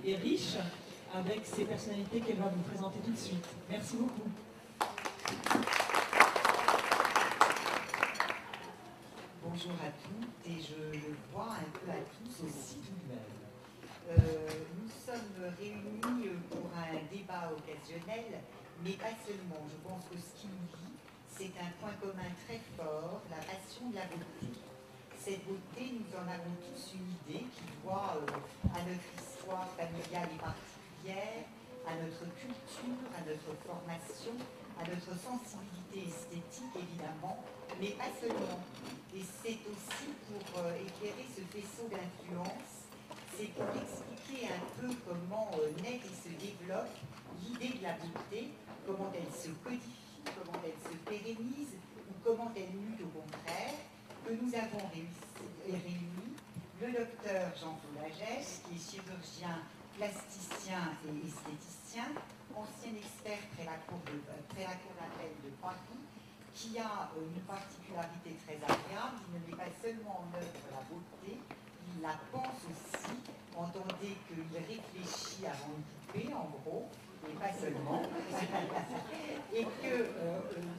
et riche avec ces personnalités qu'elle va vous présenter tout de suite. Merci beaucoup. Bonjour à toutes, et je le vois un peu à tous aussi tout de même. Nous sommes réunis pour un débat occasionnel, mais pas seulement. Je pense que ce qui nous lie, c'est un point commun très fort, la passion de la beauté. Cette beauté, nous en avons tous une idée qui doit à notre histoire familiale et particulière, à notre culture, à notre formation, à notre sensibilité esthétique évidemment, mais pas seulement. Et c'est aussi pour éclairer ce faisceau d'influence, c'est pour expliquer un peu comment naît et se développe l'idée de la beauté, comment elle se codifie, comment elle se pérennise, ou comment elle mute au contraire, que nous avons réuni le docteur Jean-Paul Agès, qui est chirurgien, plasticien et esthéticien, ancien expert près la cour d'appel de Paris, qui a une particularité très agréable. Il ne met pas seulement en œuvre la beauté, il la pense aussi. Entendez qu'il réfléchit avant de couper, en gros, et pas seulement. Et que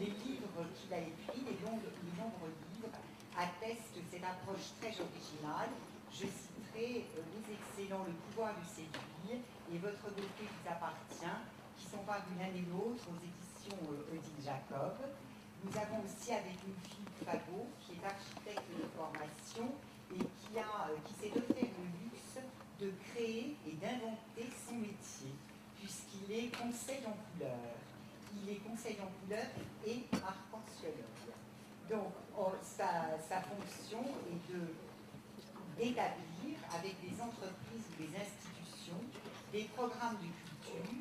les livres qu'il a écrits, les nombreux livres, attestent cette approche très originale. Je citerai les excellents Le pouvoir de séduire et Votre beauté vous appartient, qui sont parus l'un et l'autre aux éditions Odile Jacob. Nous avons aussi avec nous Philippe Fagot, qui est architecte de formation et qui s'est offert le luxe de créer et d'inventer son métier, puisqu'il est conseil en couleur. Il est conseil en couleur et arc-en-ciel. Donc, sa fonction est d'établir avec des entreprises ou des institutions des programmes de culture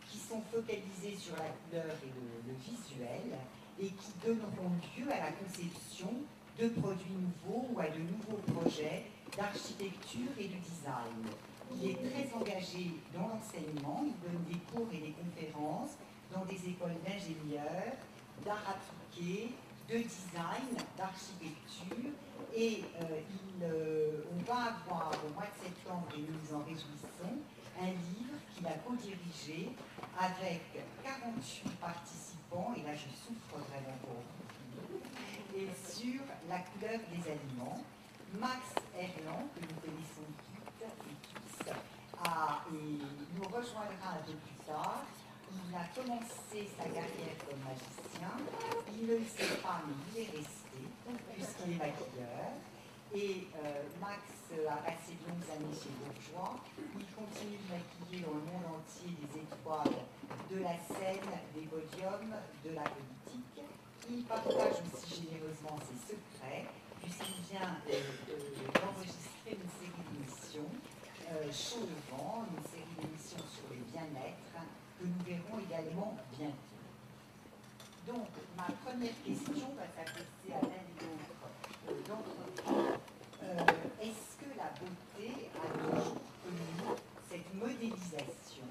qui sont focalisés sur la couleur et le visuel, et qui donneront lieu à la conception de produits nouveaux ou à de nouveaux projets d'architecture et de design. Il est très engagé dans l'enseignement, il donne des cours et des conférences dans des écoles d'ingénieurs, d'art appliqué, de design, d'architecture, et on va avoir au mois de septembre, et nous nous en réjouissons, un livre qu'il a co-dirigé avec 48 participants, et là je souffre vraiment pour vous, et sur la couleur des aliments. Max Herland, que nous connaissons toutes et tous, et nous rejoindra un peu plus tard. Il a commencé sa carrière comme magicien, il ne le sait pas, mais il est resté, puisqu'il est maquilleur. Et Max a passé de longues années chez Bourgeois. Il continue de maquiller dans le monde entier des étoiles de la scène, des podiums, de la politique. Il partage aussi généreusement ses secrets, puisqu'il vient d'enregistrer une série d'émissions, Chaud le vent, une série d'émissions sur le bien-être, que nous verrons également bientôt. Donc, ma première question va s'adresser à l'un et l'autre d'entre vous. Est-ce que la beauté a toujours connu cette modélisation,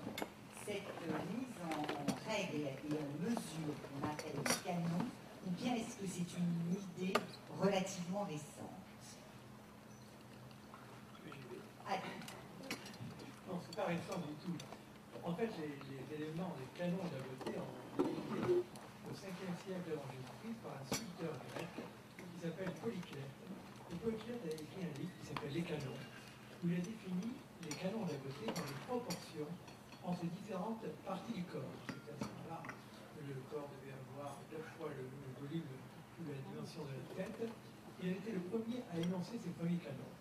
cette mise en règle et en mesure qu'on appelle le canon, ou bien est-ce que c'est une idée relativement récente? Non, c'est pas récent du tout. En fait, les éléments, les canons de la beauté ont été au 5e siècle avant Jésus-Christ par un sculpteur grec qui s'appelle Polyclète. Et Polyclète a écrit un livre qui s'appelle Les Canons, où il a défini les canons de la beauté dans les proportions entre différentes parties du corps. C'est-à-dire à ce moment-là, le corps devait avoir 2 fois le volume ou la dimension de la tête. Il a été le premier à énoncer ces premiers canons.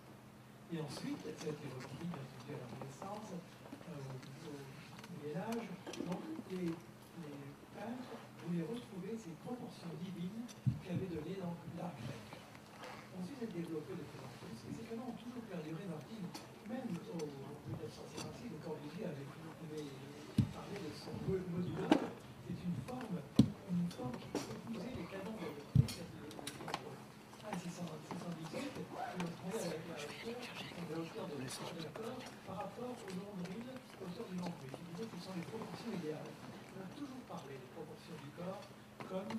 Et ensuite, ça a été repris bien sûr à la Renaissance, au Moyen-Âge. Donc, les peintres voulaient retrouver ces proportions divines qu'avait données dans l'art grec. Ensuite, c'est développé de plus en plus, et ces canons ont toujours perduré dans l'art. Même au 1956, le Corbusier avait parlé de son moduleur. C'est une forme qui épousait les canons de la beauté. En 1618, on trouvait avec la hauteur de l'accord par rapport au nombril, hauteur du nombril. Il disait que ce sont les proportions idéales. On a toujours parlé des proportions du corps comme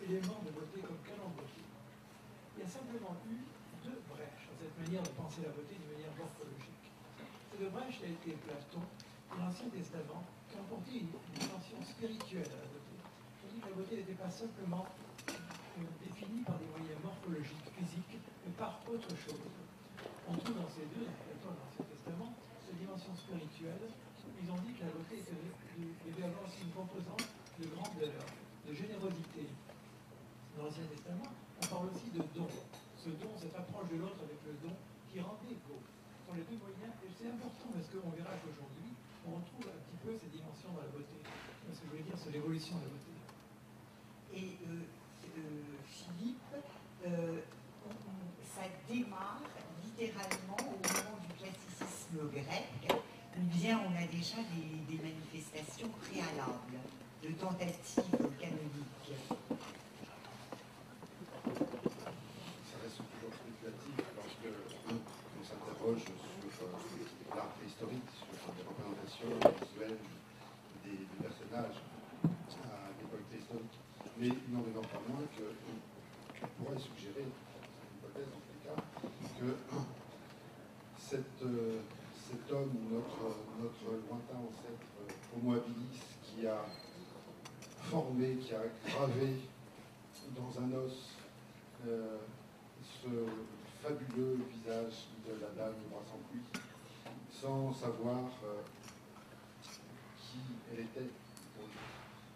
élément de beauté, comme canon de beauté. Il y a simplement eu 2 brèches dans cette manière de penser la beauté d'une manière morphologique. Cette brèche a été Platon et l'Ancien Testament qui ont apporté une dimension spirituelle à la beauté. On dit que la beauté n'était pas simplement définie par des moyens morphologiques, physiques, mais par autre chose. On trouve dans ces deux, Platon et l'Ancien Testament, cette dimension spirituelle. Ils ont dit que la beauté devait avoir aussi une composante de grandeur, de générosité. Dans l'Ancien Testament, on parle aussi de don. Ce don, cette approche de l'autre avec le don qui rendait beau. Ce sont les deux moyens, et c'est important parce qu'on verra qu'aujourd'hui, on retrouve un petit peu ces dimensions dans la beauté. Ce que je voulais dire, c'est l'évolution de la beauté. Et Philippe, ça démarre littéralement au moment du classicisme grec, ou bien on a déjà des manifestations préalables, de tentatives canoniques. Ça reste toujours spéculatif parce qu'on s'interroge sur l'art préhistorique, sur les représentations visuelles des personnages à l'époque préhistorique. Mais il n'en demeure pas moins qu'on pourrait suggérer, c'est une hypothèse en tout cas, que cet homme, notre lointain ancêtre Homo habilis, qui a formé, qui a gravé dans un os ce fabuleux visage de la dame au bras sans pluie, sans savoir qui elle était.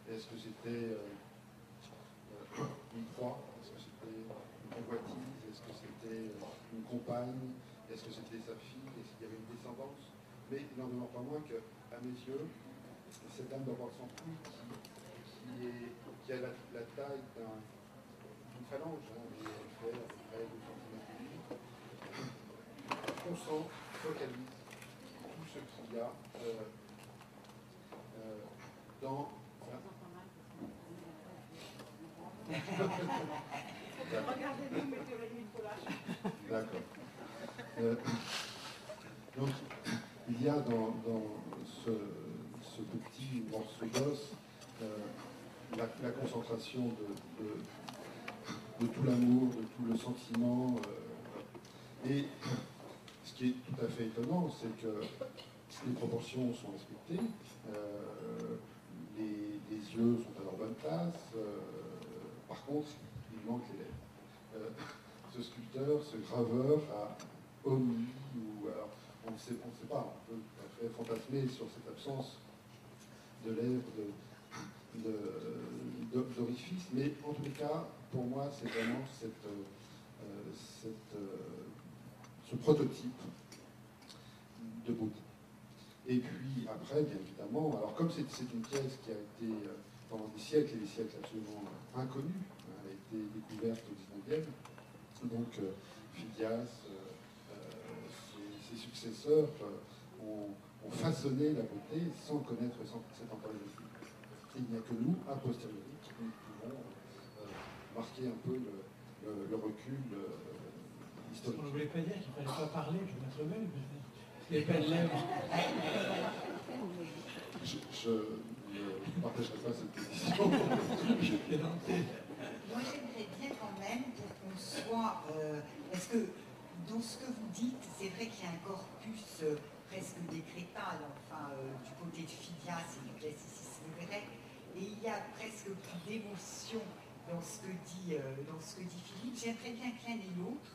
Est-ce que c'était une proie? Est-ce que c'était une convoitise? Est-ce que c'était une compagne? Est-ce que c'était sa fille? Est-ce qu'il y avait une descendance? Mais il n'en demeure pas moins qu'à mes yeux, cette dame de bras sans pluie qui a la taille d'une phalange, hein, et elle fait à peu près 2 cm, concentre, focalise tout ce qu'il y a dans... Regardez-nous, mettez le micro. D'accord. Donc, il y a dans ce petit morceau d'os la concentration de tout l'amour, de tout le sentiment. Et ce qui est tout à fait étonnant, c'est que les proportions sont respectées, les yeux sont à leur bonne place, par contre, il manque les lèvres. Ce sculpteur, ce graveur a omis, ou alors, on ne sait pas, on peut tout à fait fantasmer sur cette absence de lèvres, d'orifice, mais en tous les cas, pour moi, c'est vraiment ce prototype de beauté. Et puis après, bien évidemment, alors comme c'est une pièce qui a été pendant des siècles et des siècles absolument inconnue, elle a été découverte au XIXe, donc Phidias, ses successeurs ont façonné la beauté sans connaître cette temporalité. Il n'y a que nous, a posteriori, qui nous pouvons marquer un peu le recul historique. On ne voulait pas dire qu'il ne fallait pas parler de notre même, il n'y avait pas de lèvres. Je ne partagerai pas cette position. Moi, j'aimerais bien quand même pour qu'on soit... parce que dans ce que vous dites, c'est vrai qu'il y a un corpus presque décrétal, enfin, du côté de Phidias et du classicisme grec, et il y a presque plus d'émotion dans ce que dit Philippe. J'aimerais bien que l'un et l'autre,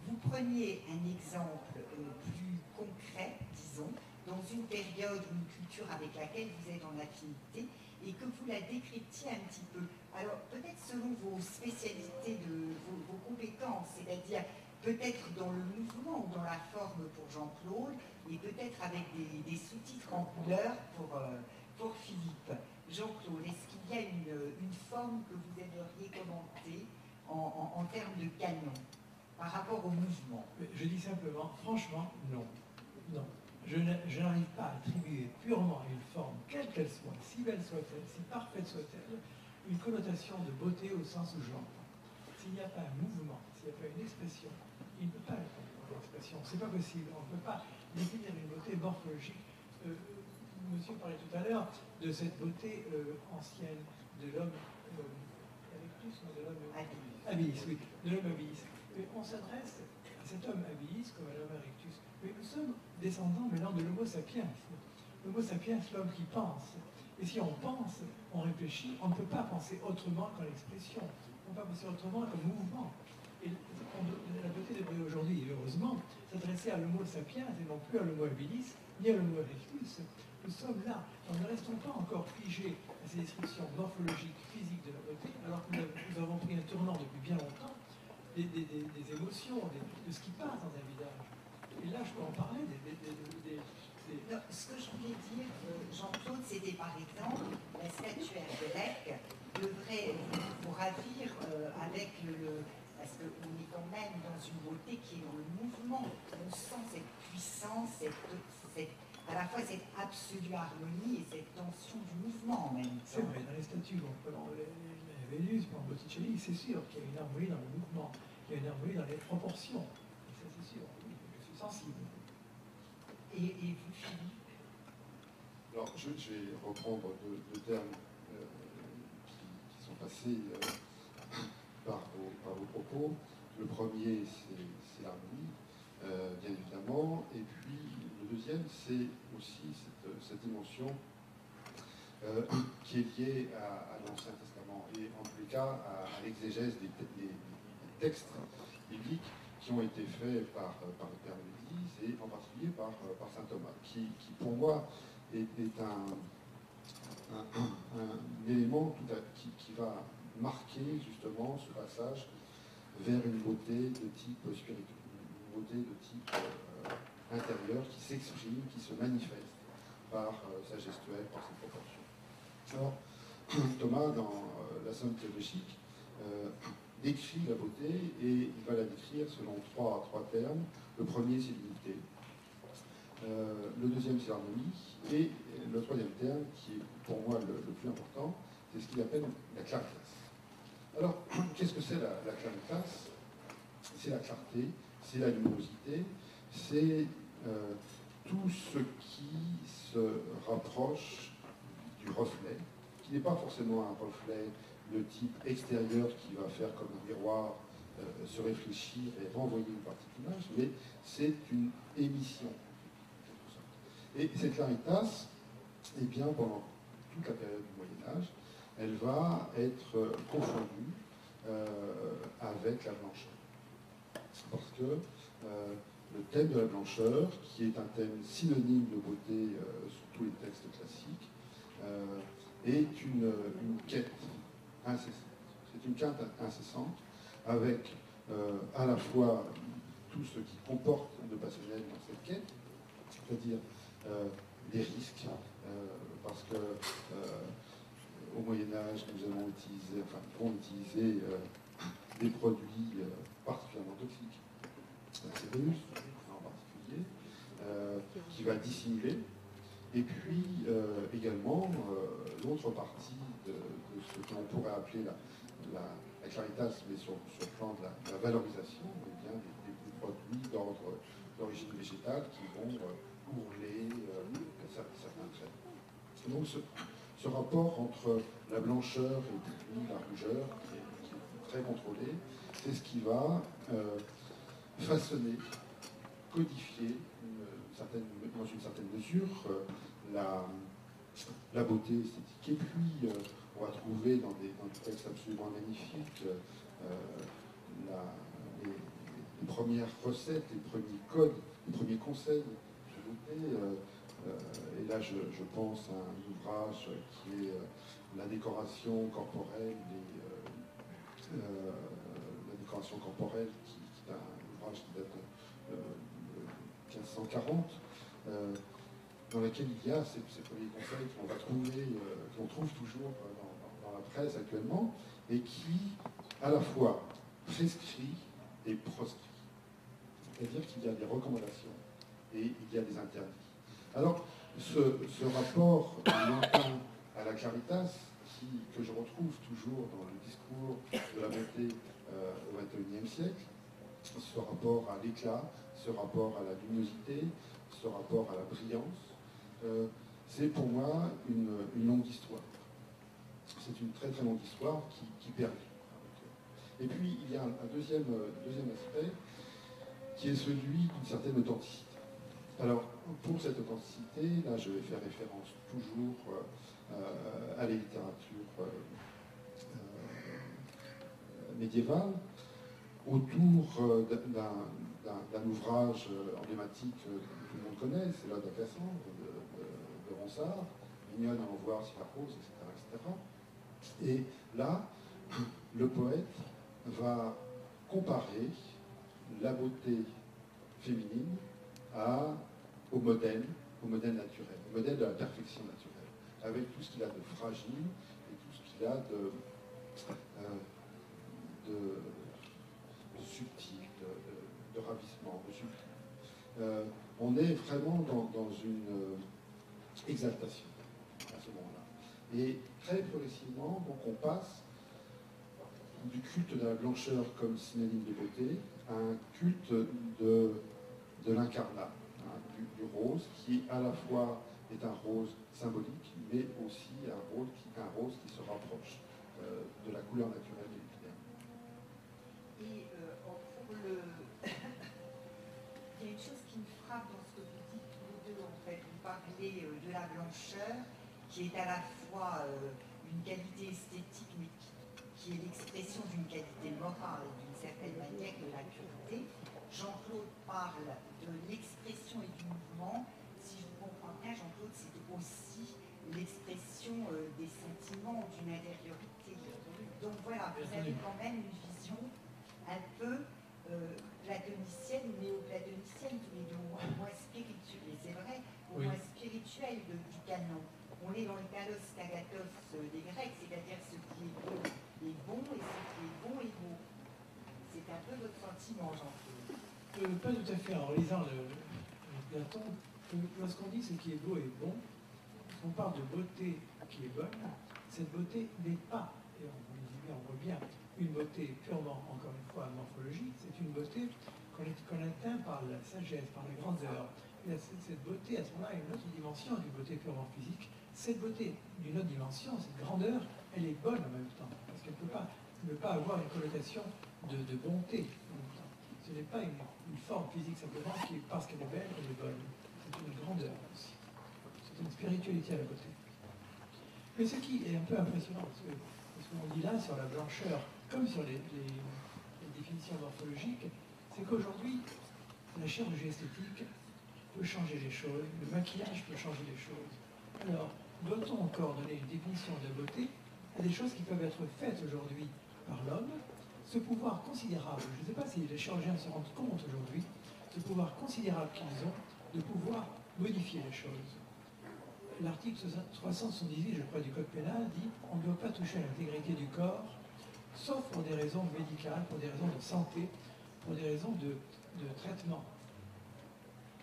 vous preniez un exemple plus concret, disons, dans une période ou une culture avec laquelle vous êtes en affinité, et que vous la décryptiez un petit peu. Alors, peut-être selon vos spécialités, vos compétences, c'est-à-dire peut-être dans le mouvement ou dans la forme pour Jean-Claude, et peut-être avec des sous-titres en couleur pour Philippe. Jean-Claude, est-ce qu'il y a une forme que vous aimeriez commenter en termes de canon par rapport au mouvement? Je dis simplement, franchement, non. Non. Je n'arrive pas à attribuer purement à une forme, quelle qu'elle soit, si belle soit-elle, si parfaite soit-elle, une connotation de beauté au sens où je l'entends. S'il n'y a pas un mouvement, s'il n'y a pas une expression, il ne peut pas être une expression. C'est pas possible. On ne peut pas définir une beauté morphologique. Monsieur parlait tout à l'heure de cette beauté ancienne de l'homme erectus, de l'homme habilis, oui, de l'homme habilis. On s'adresse à cet homme habilis comme à l'homme erectus Mais nous sommes descendants maintenant de l'homo sapiens. L'homo sapiens, l'homme qui pense. Et si on pense, on réfléchit, on ne peut pas penser autrement qu'en l'expression. On ne peut pas penser autrement qu'en mouvement. Et la beauté devrait aujourd'hui, heureusement, s'adresser à l'homo sapiens et non plus à l'homo habilis, ni à l'homo erectus. Nous sommes là. Alors, ne restons pas encore figés à ces descriptions morphologiques, physiques de la beauté, alors que nous avons pris un tournant depuis bien longtemps des émotions, de ce qui passe dans un visage. Et là, je peux en parler Non, ce que je voulais dire, Jean-Claude, c'était par exemple, la statuaire de Lec devrait vous ravir avec parce qu'on est quand même dans une beauté qui est dans le mouvement. On sent cette puissance, à la fois cette absolue harmonie et cette tension du mouvement en même temps. C'est vrai, dans les statues, dans Vénus, dans Botticelli, c'est sûr qu'il y a une harmonie dans le mouvement, qu'il y a une harmonie dans les proportions. Ça, c'est sûr, oui, je suis sensible. Et vous, Philippe? Alors, je vais reprendre deux termes qui sont passés par vos propos. Le premier, c'est l'harmonie, bien évidemment, et puis le deuxième, c'est aussi cette dimension qui est liée à l'Ancien Testament, et en tous les cas à l'exégèse des textes bibliques qui ont été faits par le Père Médis, et en particulier par saint Thomas, qui pour moi est un élément qui va marquer justement ce passage vers une beauté de type spirituel, une beauté de type intérieur qui s'exprime, qui se manifeste par sa gestuelle, par ses proportions. Alors, Thomas, dans la Somme théologique, décrit la beauté et il va la décrire selon trois termes. Le premier, c'est l'unité. Le deuxième, c'est l'harmonie. Et le troisième terme, qui est pour moi le plus important, c'est ce qu'il appelle la claritas. Alors, qu'est-ce que c'est la claritas? C'est la clarté, c'est la luminosité, c'est tout ce qui se rapproche du reflet, qui n'est pas forcément un reflet de type extérieur qui va faire comme un miroir, se réfléchir et renvoyer une partie de l'image, mais c'est une émission. Et cette claritas, eh bien, pendant toute la période du Moyen-Âge, elle va être confondue avec la blancheur. Parce que le thème de la blancheur, qui est un thème synonyme de beauté sur tous les textes classiques, est une quête incessante. C'est une quête incessante avec à la fois tout ce qui comporte de passionnel dans cette quête, c'est-à-dire des risques, parce que au Moyen-Âge, nous allons utiliser des produits particulièrement toxiques, c'est Vénus en particulier, qui va dissimuler. Et puis également, l'autre partie de ce que l'on pourrait appeler la claritas, mais sur le plan de la valorisation, eh bien, des produits d'origine végétale qui vont ourler certains traits. Donc ce rapport entre la blancheur et puis la rougeur, qui est très contrôlé, c'est ce qui va façonner, codifier dans une certaine mesure la beauté esthétique. Et puis on va trouver dans des textes absolument magnifiques les premières recettes, les premiers codes, les premiers conseils de beauté. Et là, je pense à un ouvrage qui est la décoration corporelle, la décoration corporelle, qui est un ouvrage qui date de 1540, dans lequel il y a ces premiers conseils qu'on trouve toujours dans la presse actuellement, et qui, à la fois, prescrit et proscrit. C'est-à-dire qu'il y a des recommandations et il y a des interdits. Alors, ce rapport lointain à la claritas, que je retrouve toujours dans le discours de la beauté au XXIe siècle, ce rapport à l'éclat, ce rapport à la luminosité, ce rapport à la brillance, c'est pour moi une longue histoire. C'est une très très longue histoire qui perdure. Et puis, il y a un deuxième aspect qui est celui d'une certaine authenticité. Alors, pour cette authenticité, là, je vais faire référence toujours à la littérature médiévale, autour d'un ouvrage emblématique que tout le monde connaît, c'est l'Ode à Cassandre de Ronsard, Mignonne à en voir si la rose, etc., etc. Et là, le poète va comparer la beauté féminine au modèle naturel, au modèle de la perfection naturelle, avec tout ce qu'il a de fragile et tout ce qu'il a de subtil, de ravissement, de subtil. On est vraiment dans une exaltation à ce moment-là. Et très progressivement, donc on passe du culte de la blancheur comme synonyme de beauté à un culte de l'incarnat, hein, du rose, qui à la fois est un rose symbolique, mais aussi un rose qui se rapproche de la couleur naturelle de l'épiderme. Et pour le... Il y a une chose qui me frappe dans ce que vous dites tous les deux, en fait. Vous parlez de la blancheur, qui est à la fois une qualité esthétique, mais qui est l'expression d'une qualité morale, d'une certaine manière, de la pureté. Jean-Claude parle de l'expression et du mouvement. Si je comprends bien, Jean-Claude, c'est aussi l'expression des sentiments, d'une intériorité. Donc voilà, vous avez quand même une vision un peu platonicienne, néo-platonicienne, tous les deux, moins spirituelle, et c'est vrai, au moins spirituelle du canon. On est dans le kalos kagatos des Grecs, c'est-à-dire ce qui est beau est bon et ce qui est bon est beau. C'est un peu votre sentiment, Jean-Claude. Pas tout à fait. En lisant le Platon, lorsqu'on dit ce qui est beau est bon, on parle de beauté qui est bonne, cette beauté n'est pas, et on voit bien, une beauté purement, encore une fois, morphologique, c'est une beauté qu'on atteint par la sagesse, par la grandeur. Et cette beauté, à ce moment-là, a une autre dimension d'une beauté purement physique. Cette beauté d'une autre dimension, cette grandeur, elle est bonne en même temps, parce qu'elle ne peut pas avoir une connotation de bonté en même temps. Ce n'est pas une forme physique simplement qui, parce qu'elle est belle, elle est bonne. C'est une grandeur aussi. C'est une spiritualité à la beauté. Mais ce qui est un peu impressionnant, parce qu'on dit là sur la blancheur, comme sur les définitions morphologiques, c'est qu'aujourd'hui, la chirurgie esthétique peut changer les choses, le maquillage peut changer les choses. Alors, doit-on encore donner une définition de la beauté à des choses qui peuvent être faites aujourd'hui par l'homme? Ce pouvoir considérable, je ne sais pas si les chirurgiens se rendent compte aujourd'hui, ce pouvoir considérable qu'ils ont de pouvoir modifier les choses. L'article 378, je crois, du Code pénal dit on ne doit pas toucher à l'intégrité du corps, sauf pour des raisons médicales, pour des raisons de santé, pour des raisons de traitement.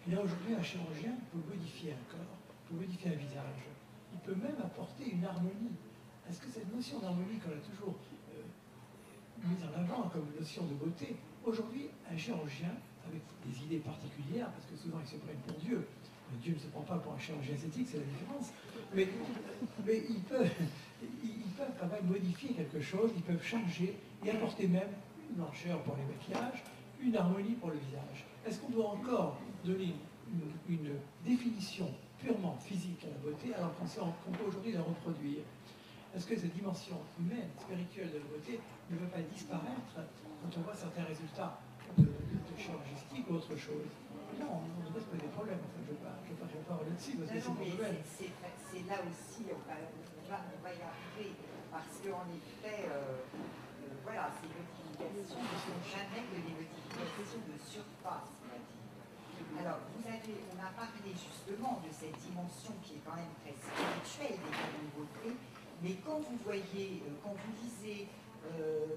Et là, aujourd'hui, un chirurgien peut modifier un corps, peut modifier un visage. Il peut même apporter une harmonie. Est-ce que cette notion d'harmonie qu'on a toujours mise en avant comme notion de beauté, aujourd'hui, un chirurgien, avec des idées particulières, parce que souvent ils se prennent pour Dieu, Dieu ne se prend pas pour un chirurgien esthétique, c'est la différence, mais ils peuvent quand même modifier quelque chose, ils peuvent changer et apporter même une blancheur pour les maquillages, une harmonie pour le visage. Est-ce qu'on doit encore donner une définition purement physique à la beauté alors qu'on peut aujourd'hui la reproduire? Est-ce que cette dimension humaine, spirituelle de la beauté ne va pas disparaître quand on voit certains résultats de chirurgie esthétique ou autre chose? Non, on doit se poser des problèmes. Enfin, je ne vais pas là-dessus parce que c'est mon domaine. C'est là aussi, on va y arriver, parce qu'en effet, voilà, ces modifications ne sont jamais que des modifications de surface, on va dire. Alors, on a parlé justement de cette dimension qui est quand même très spirituelle des canons de beauté, mais quand vous voyez, quand vous lisez,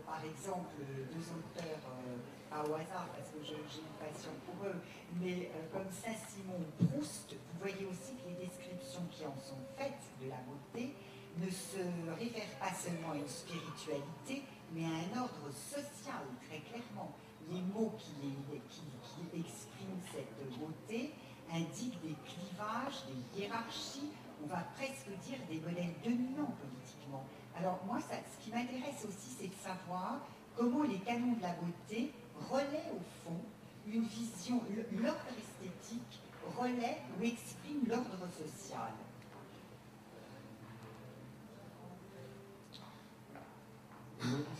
par exemple, deux auteurs, pas au hasard, parce que j'ai une passion pour eux, mais comme Saint-Simon ou Proust, vous voyez aussi que les descriptions qui en sont faites de la beauté ne se réfèrent pas seulement à une spiritualité, mais à un ordre social, très clairement. Les mots qui expriment cette beauté indiquent des clivages, des hiérarchies, on va presque dire des modèles dominants politiquement. Alors moi, ce qui m'intéresse aussi, c'est de savoir comment les canons de la beauté relaient au fond une vision, l'ordre esthétique relaie ou exprime l'ordre social?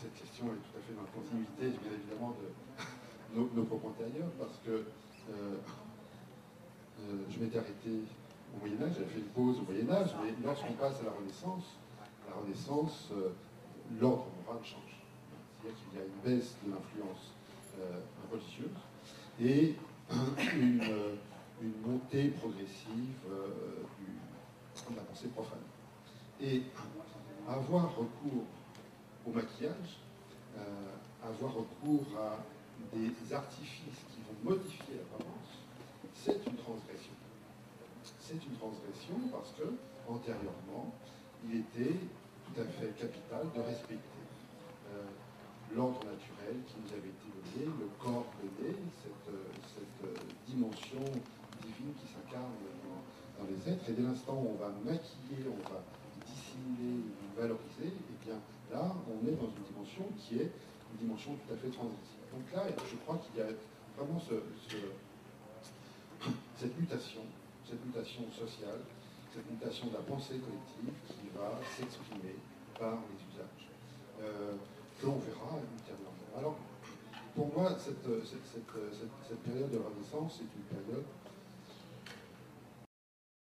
Cette question est tout à fait dans la continuité, bien évidemment, de nos propos antérieurs, parce que je m'étais arrêté au Moyen-Âge, j'avais fait une pause au Moyen-Âge, mais lorsqu'on passe à la Renaissance, l'ordre moral change. C'est-à-dire qu'il y a une baisse de l'influence religieuse et une montée progressive de la pensée profane. Et avoir recours au maquillage, avoir recours à des artifices qui vont modifier l'apparence, c'est une transgression. C'est une transgression parce que, antérieurement, il était tout à fait capital de respecter l'ordre naturel qui nous avait été donné, le corps donné, cette dimension divine qui s'incarne dans les êtres. Et dès l'instant où on va maquiller, on va dissimuler, valoriser, et bien là, on est dans une dimension qui est une dimension tout à fait transgressive. Donc là, je crois qu'il y a vraiment cette mutation sociale, cette mutation de la pensée collective qui va s'exprimer par les usages, que l'on verra ultérieurement. Alors, pour moi, cette période de Renaissance est une période